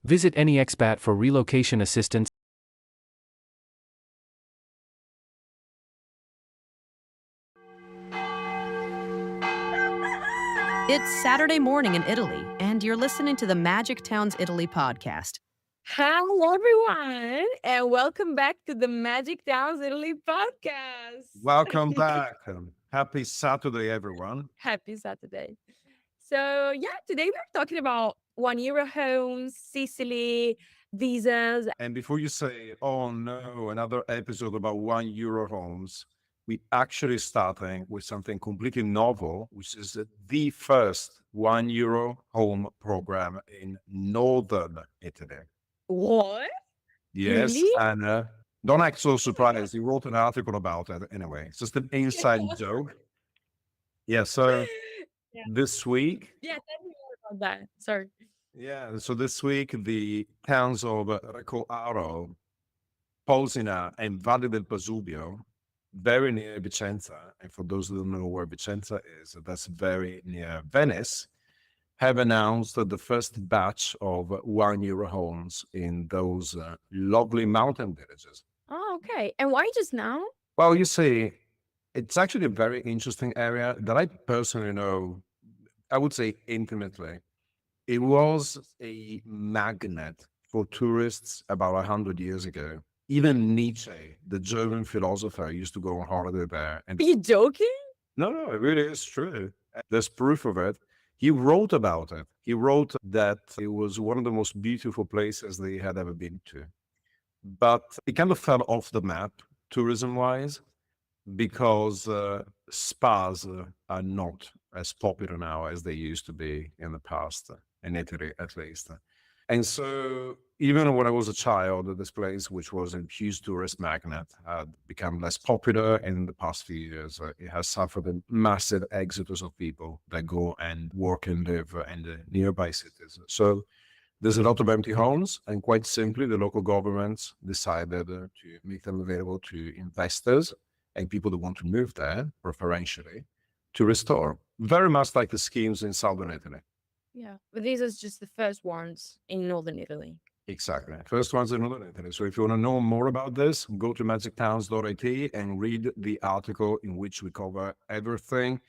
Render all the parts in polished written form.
Visit AnyExpat for relocation assistance. It's Saturday morning in Italy, and you're listening to the Magic Towns Italy podcast. Hello, everyone, and welcome back to the Magic Towns Italy podcast. Welcome back. Happy Saturday, everyone. Happy Saturday. So, today we're talking about €1 homes, Sicily, visas. And before you say, oh no, another episode about €1 homes, we actually starting with something completely novel, which is the first €1 home program in Northern Italy. What? Yes, Really? and don't act so surprised. He wrote an article about it anyway. It's just an inside joke. Yeah, so Yeah. this week, Tell me more about that. Sorry. yeah, so this week, the towns of Recoaro, Polsina, and Valle del Pasubio, very near Vicenza, and for those who don't know where Vicenza is, that's very near Venice, have announced the first batch of €1 homes in those lovely mountain villages. Oh, okay. And why just now? Well, you see, it's actually a very interesting area that I personally know, I would say intimately. It was a magnet for tourists about 100 years ago. Even Nietzsche, the German philosopher, used to go on holiday there. And Are you joking? no, it really is true. There's proof of it. He wrote about it. He wrote that it was one of the most beautiful places that he had ever been to. But it kind of fell off the map, tourism-wise, because spas are not as popular now as they used to be in the past, in Italy at least. And so even when I was a child, this place, which was a huge tourist magnet, had become less popular. And in the past few years, it has suffered a massive exodus of people that go and work and live in the nearby cities. So there's a lot of empty homes, and quite simply, the local governments decided to make them available to investors and people that want to move there, preferentially, to restore. Very much like the schemes in Southern Italy. Yeah. But these are just the first ones in Northern Italy. Exactly. First ones in Northern Italy. So if you want to know more about this, go to magictowns.it and read the article in which we cover everything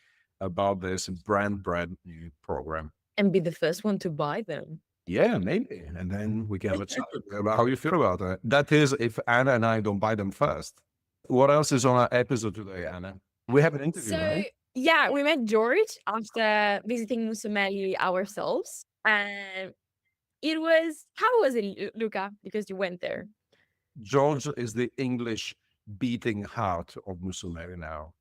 about this brand new program. And be the first one to buy them. Yeah, maybe. And then we can have a chat about how you feel about it. That is, if Anna and I don't buy them first. What else is on our episode today, Anna? We have an interview, right? Yeah, we met George after visiting Mussomeli ourselves. And how was it, Luca? Because you went there. George is the English beating heart of Mussomeli now.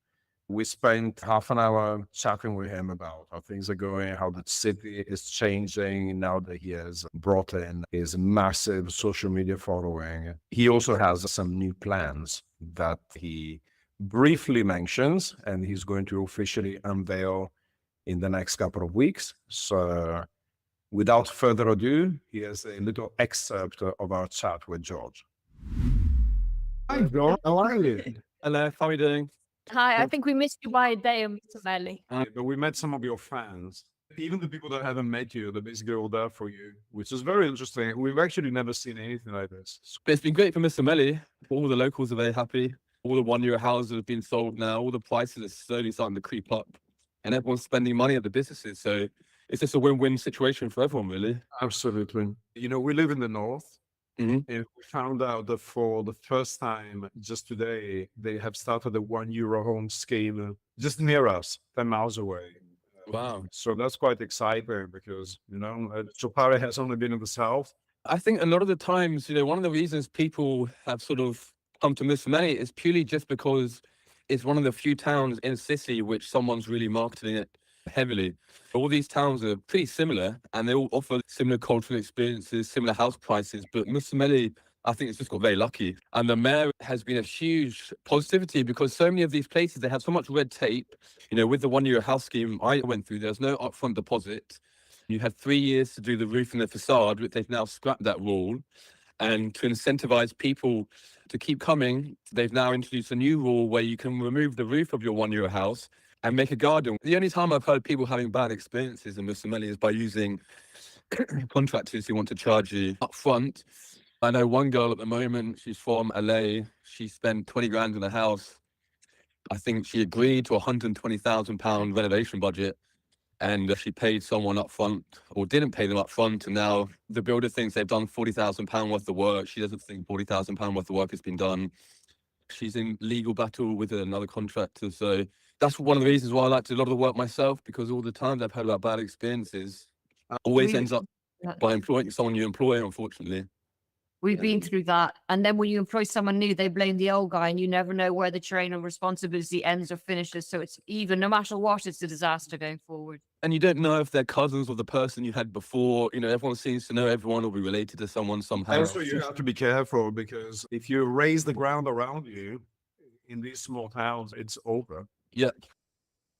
We spent half an hour chatting with him about how things are going, how the city is changing now that he has brought in his massive social media following. He also has some new plans that he briefly mentions, and he's going to officially unveil in the next couple of weeks. So without further ado, here's a little excerpt of our chat with George. Hi, George. How are you? Hello, how are you doing? Hi, I think we missed you by a day, Mussomeli. But we met some of your fans, even the people that haven't met you, they're basically all there for you, which is very interesting. We've actually never seen anything like this. It's been great for Mussomeli. All the locals are very happy. All the €1 houses have been sold now. All the prices are slowly starting to creep up, and everyone's spending money at the businesses. So it's just a win-win situation for everyone, really. Absolutely. You know, we live in the north. Mhm. And we found out that for the first time just today, they have started a €1 home scheme just near us, 10 miles away. Wow. So that's quite exciting because, Chopare has only been in the south. I think a lot of the times, one of the reasons people have sort of come to Mussomeli is purely just because it's one of the few towns in Sicily which someone's really marketing it heavily. All these towns are pretty similar, and they all offer similar cultural experiences, similar house prices. But Mussomeli, I think, it's just got very lucky. And the mayor has been a huge positivity because so many of these places, they have so much red tape. With the €1 house scheme I went through, there's no upfront deposit. You had 3 years to do the roof and the facade, but they've now scrapped that rule. And to incentivize people to keep coming, they've now introduced a new rule where you can remove the roof of your €1 house and make a garden. The only time I've heard people having bad experiences in Mussomeli is by using contractors who want to charge you up front. I know one girl at the moment, she's from LA. She spent 20 grand on a house. I think she agreed to £120,000 renovation budget, and she paid someone up front or didn't pay them up front. And now the builder thinks they've done £40,000 worth of work. She doesn't think £40,000 worth of work has been done. She's in legal battle with another contractor. So that's one of the reasons why I like to do a lot of the work myself, because all the times I've had about bad experiences always ends up by employing someone you employ, unfortunately. We've been through that. And then when you employ someone new, they blame the old guy, and you never know where the chain of responsibility ends or finishes. So it's even, no matter what, it's a disaster going forward. And you don't know if they're cousins of the person you had before. You know, everyone seems to know everyone or be related to someone somehow. Also, you have to be careful, because if you raise the ground around you in these small towns, it's over. Yeah.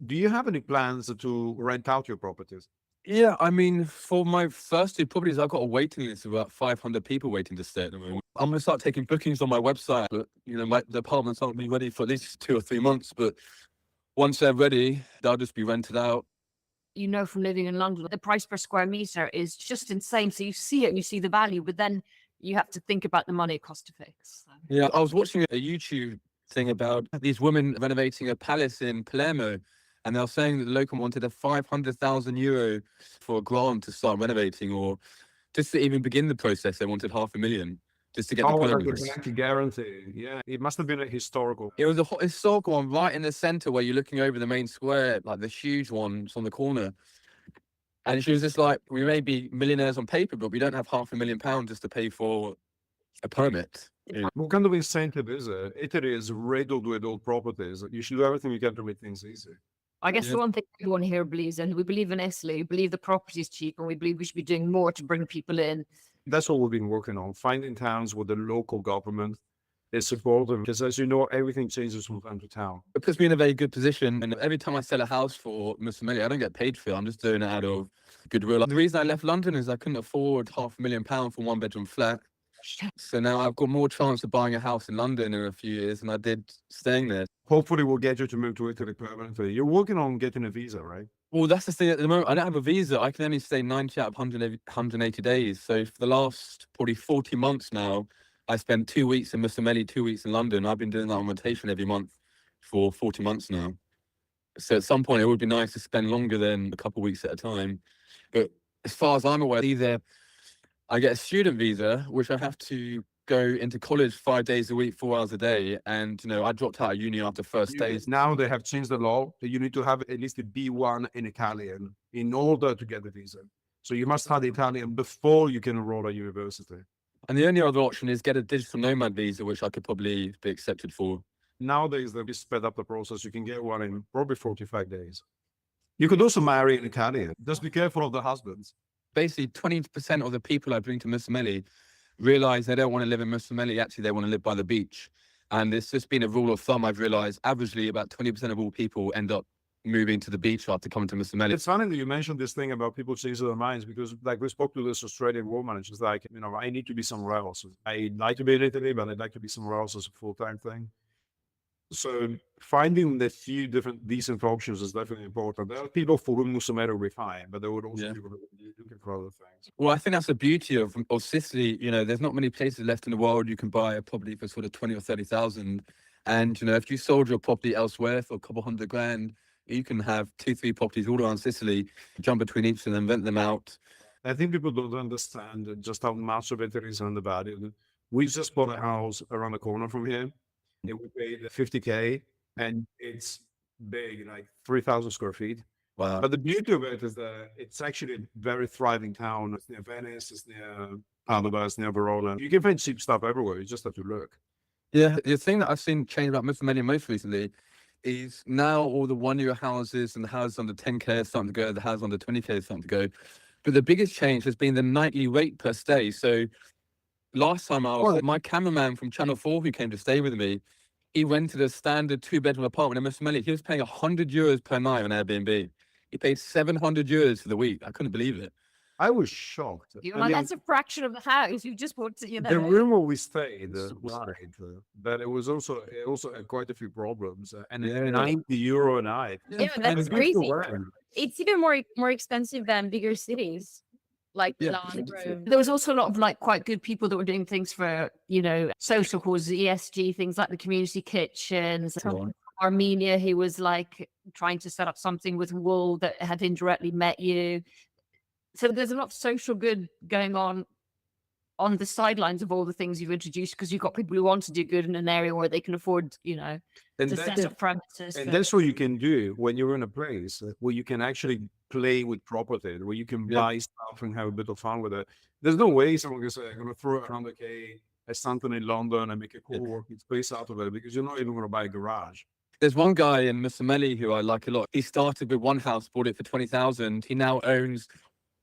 Do you have any plans to rent out your properties? Yeah, I mean, for my first 2 properties, I've got a waiting list of about 500 people waiting to stay at the moment. I'm going to start taking bookings on my website, but, you know, the apartments aren't being ready for at least 2 or 3 months. But once they're ready, they'll just be rented out. You know, from living in London, the price per square meter is just insane. So you see it and you see the value, but then you have to think about the money it costs to fix. So. Yeah, I was watching a YouTube thing about these women renovating a palace in Palermo, and they were saying that the local wanted a €500,000 for a grant to start renovating, or just to even begin the process. They wanted £500,000 just to get the permits. Like a guarantee. Yeah, it must have been a historical. It was a historical one right in the center where you're looking over the main square, like the huge ones on the corner. And she was just like, we may be millionaires on paper, but we don't have £500,000 just to pay for a permit. What kind of incentive is it? Italy is riddled with old properties. You should do everything you can to make things easy. I guess the one thing everyone here believes in, we believe in Italy, we believe the property is cheap, and we believe we should be doing more to bring people in. That's what we've been working on, finding towns where the local government is supportive. Because as you know, everything changes from town to town. It puts me in a very good position. And every time I sell a house for Mussomeli, I don't get paid for it. I'm just doing it out of goodwill. The reason I left London is I couldn't afford £500,000 for 1-bedroom flat. So now I've got more chance of buying a house in London in a few years than I did staying there. Hopefully we'll get you to move to Italy permanently. You're working on getting a visa, right? Well, that's the thing at the moment. I don't have a visa. I can only stay 90 out of 180 days. So for the last probably 40 months now, I spent 2 weeks in Mussomeli, 2 weeks in London. I've been doing that on rotation every month for 40 months now. So at some point, it would be nice to spend longer than a couple of weeks at a time. But as far as I'm aware, either I get a student visa, which I have to go into college 5 days a week, 4 hours a day. And, you know, I dropped out of uni after first days. Now they have changed the law that you need to have at least a B1 in Italian in order to get the visa. So you must study Italian before you can enroll at university. And the only other option is get a digital nomad visa, which I could probably be accepted for. Nowadays, they've sped up the process. You can get one in probably 45 days. You could also marry an Italian. Just be careful of the husbands. Basically, 20% of the people I bring to Mussomeli realize they don't want to live in Mussomeli. Actually, they want to live by the beach. And it's just been a rule of thumb. I've realized averagely about 20% of all people end up moving to the beach after coming to Mussomeli. It's funny that you mentioned this thing about people changing their minds, because like we spoke to this Australian woman and she's like, you know, I need to be somewhere else. I'd like to be in Italy, but I'd like to be somewhere else as a full-time thing. So finding the few different decent options is definitely important. There are people for whom Mussomeli will be fine, but there would also be people who are looking for other things. Well, I think that's the beauty of Sicily. You know, there's not many places left in the world you can buy a property for sort of 20 or 30,000. And, you know, if you sold your property elsewhere for a couple $100,000, you can have 2-3 properties all around Sicily, jump between each of them, rent them out. I think people don't understand just how much of it is undervalued. We just bought a house around the corner from here. And we paid 50K, and it's big, like 3,000 square feet. Wow. But the beauty of it is that it's actually a very thriving town. It's near Venice, it's near Padua, it's near Verona. You can find cheap stuff everywhere. You just have to look. Yeah, the thing that I've seen change about Mussomeli most recently is now all the 1-year houses and the houses under 10K are starting to go, the houses under 20K are starting to go. But the biggest change has been the nightly rate per stay. So last time my cameraman from Channel 4 who came to stay with me, he rented a standard 2-bedroom apartment in Mussomeli. He was paying €100 per night on Airbnb. He paid €700 for the week. I couldn't believe it. I was shocked. That's a fraction of the house. You just bought, you know. The room where we stayed, but it also had quite a few problems. And €90 a night. Yeah, that's crazy. It's even more expensive than bigger cities. like Yeah. Milan, Rome. There was also a lot of like quite good people that were doing things for, social causes, ESG, things like the community kitchens. From Armenia, he was like trying to set up something with wool that had indirectly met you. So there's a lot of social good going on the sidelines of all the things you've introduced, because you've got people who want to do good in an area where they can afford, And to set up premises. And for- that's what you can do when you're in a place where you can actually play with property, where you can Yeah. buy stuff and have a bit of fun with it. There's no way someone can say, I'm going to throw around the K at something in London and make a cool working space out of it, because you're not even going to buy a garage. There's one guy in Mussomeli who I like a lot. He started with one house, bought it for 20,000. He now owns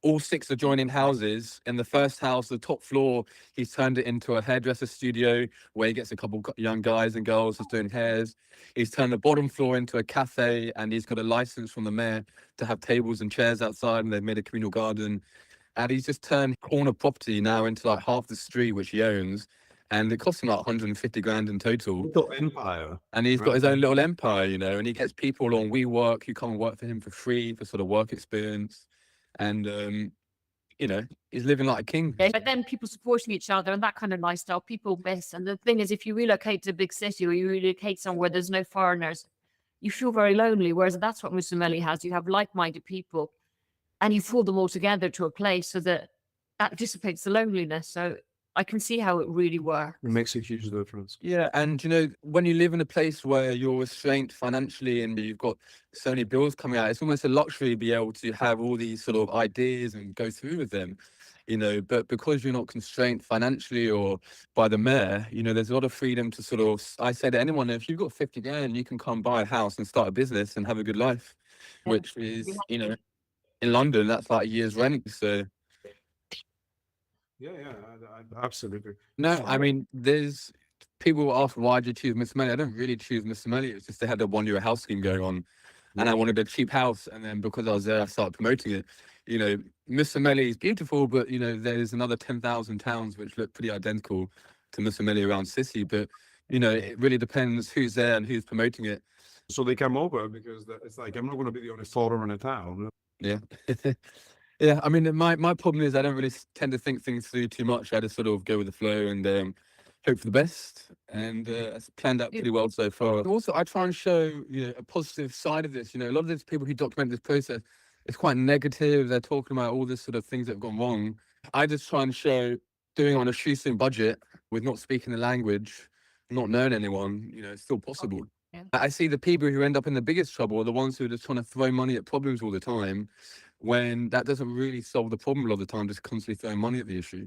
all 6 adjoining houses. In the first house, the top floor, he's turned it into a hairdresser studio where he gets a couple young guys and girls just doing hairs. He's turned the bottom floor into a cafe, and he's got a license from the mayor to have tables and chairs outside, and they've made a communal garden. And he's just turned corner property now into like half the street, which he owns. And it costs him like 150 grand in total. Little empire. And he's got his own little empire, and he gets people on WeWork who come and work for him for free for sort of work experience. And, he's living like a king. Yeah, but then people supporting each other and that kind of lifestyle, people miss. And the thing is, if you relocate to a big city or you relocate somewhere there's no foreigners, you feel very lonely. Whereas that's what Mussomeli has. You have like-minded people and you pull them all together to a place so that dissipates the loneliness. So I can see how it really works. It makes a huge difference. Yeah, and when you live in a place where you're restrained financially and you've got so many bills coming out, it's almost a luxury to be able to have all these sort of ideas and go through with them, but because you're not constrained financially or by the mayor, there's a lot of freedom to sort of, I say to anyone, if you've got 50 grand, you can come buy a house and start a business and have a good life, Yeah. which is, in London, that's like a year's rent, so. Yeah, absolutely. No, I mean, there's people ask, why did you choose Mussomeli? I don't really choose Mussomeli. It's just they had a 1 year house scheme going on, and I wanted a cheap house. And then because I was there, I started promoting it. Mussomeli is beautiful, but there's another 10,000 towns which look pretty identical to Mussomeli around Sicily. But it really depends who's there and who's promoting it. So they come over because it's like, I'm not going to be the only foreigner in a town. Yeah. Yeah, I mean, my problem is I don't really tend to think things through too much. I just sort of go with the flow and hope for the best. And it's planned out pretty well so far. Also, I try and show a positive side of this. A lot of these people who document this process, it's quite negative. They're talking about all this sort of things that have gone wrong. I just try and show doing on a shoestring budget with not speaking the language, not knowing anyone, it's still possible. Yeah. I see the people who end up in the biggest trouble are the ones who are just trying to throw money at problems all the time, when that doesn't really solve the problem a lot of the time, just constantly throwing money at the issue.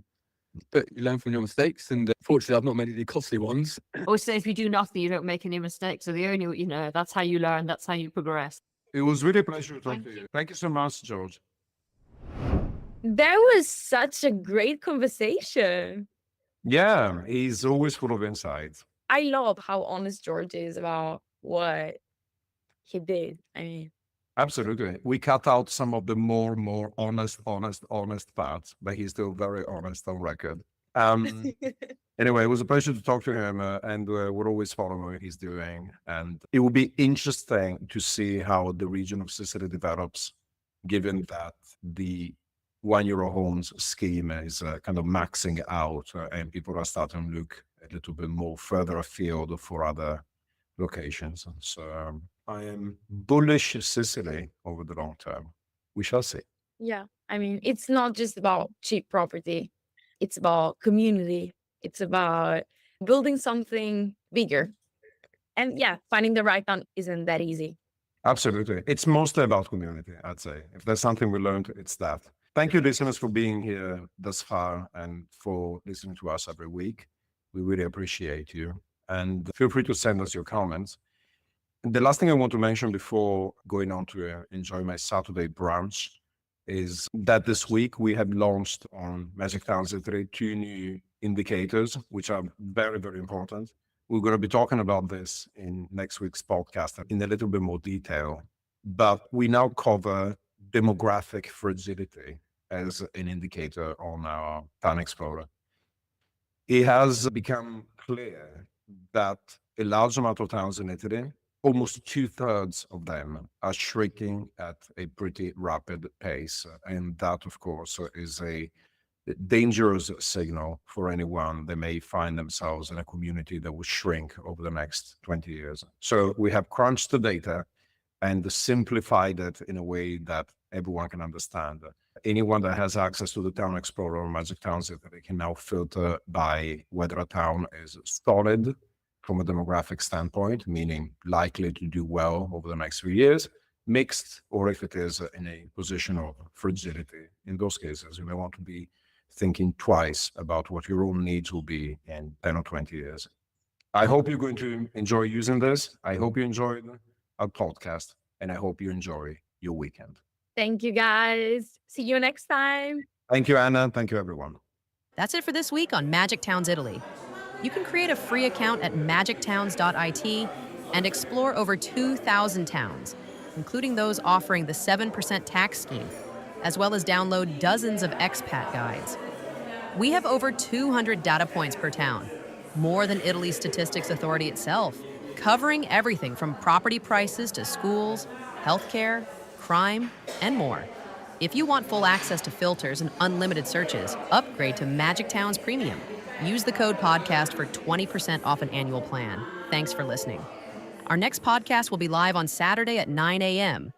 But you learn from your mistakes, and fortunately, I've not made any costly ones. I always say if you do nothing, you don't make any mistakes. So the only, that's how you learn, that's how you progress. It was really a pleasure to talk to you. Thank you so much, George. That was such a great conversation. Yeah, he's always full of insight. I love how honest George is about what he did. I mean, Absolutely. We cut out some of the more honest parts, but he's still very honest on record. Anyway, it was a pleasure to talk to him, and we're always following what he's doing. And it will be interesting to see how the region of Sicily develops, given that the 1 euro homes scheme is kind of maxing out, and people are starting to look a little bit more further afield for other locations. So I am bullish Sicily over the long term. We shall see. yeah, I mean, it's not just about cheap property. It's about community. It's about building something bigger. And yeah, finding the right one isn't that easy. Absolutely. It's mostly about community, I'd say. If there's something we learned, it's that. Thank you, listeners, for being here thus far and for listening to us every week. We really appreciate you. And feel free to send us your comments. And the last thing I want to mention before going on to enjoy my Saturday brunch is that this week we have launched on Magic Towns Italy 2 new indicators, which are very, very important. We're going to be talking about this in next week's podcast in a little bit more detail. But we now cover demographic fragility as an indicator on our Town Explorer. It has become clear that a large amount of towns in Italy almost 2/3 of them are shrinking at a pretty rapid pace. And that, of course, is a dangerous signal for anyone that may find themselves in a community that will shrink over the next 20 years. So we have crunched the data and simplified it in a way that everyone can understand. Anyone that has access to the Town Explorer or Magic Towns, they can now filter by whether a town is solid from a demographic standpoint, meaning likely to do well over the next few years, mixed, or if it is in a position of fragility. In those cases, you may want to be thinking twice about what your own needs will be in 10 or 20 years. I hope you're going to enjoy using this. I hope you enjoyed our podcast, and I hope you enjoy your weekend. Thank you, guys. See you next time. Thank you, Anna. Thank you, everyone. That's it for this week on Magic Towns Italy. You can create a free account at magictowns.it and explore over 2,000 towns, including those offering the 7% tax scheme, as well as download dozens of expat guides. We have over 200 data points per town, more than Italy's Statistics Authority itself, covering everything from property prices to schools, healthcare, crime, and more. If you want full access to filters and unlimited searches, upgrade to Magic Towns Premium. Use the code podcast for 20% off an annual plan. Thanks for listening. Our next podcast will be live on Saturday at 9 a.m.